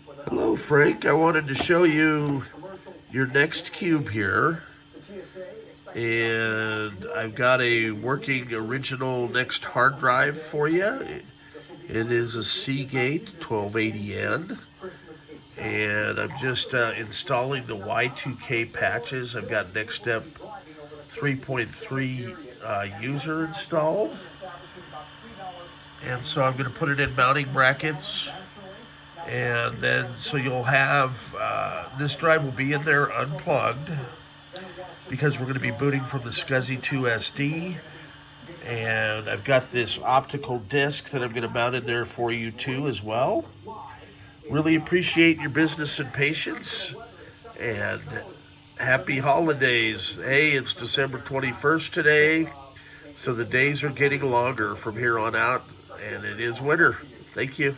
Hello, Frank. I wanted to show you your next cube here. And I've got a working original Next hard drive for you. It is a Seagate 1280N. And I'm just installing the Y2K patches. I've got Next Step 3.3 user installed. And so I'm going to put it in mounting brackets. And then, so you'll have, this drive will be in there unplugged because we're going to be booting from the SCSI 2 SD. And I've got this optical disc that I'm going to mount in there for you too as well. Really appreciate your business and patience. And happy holidays. Hey, it's December 21st today. So the days are getting longer from here on out. And it is winter. Thank you.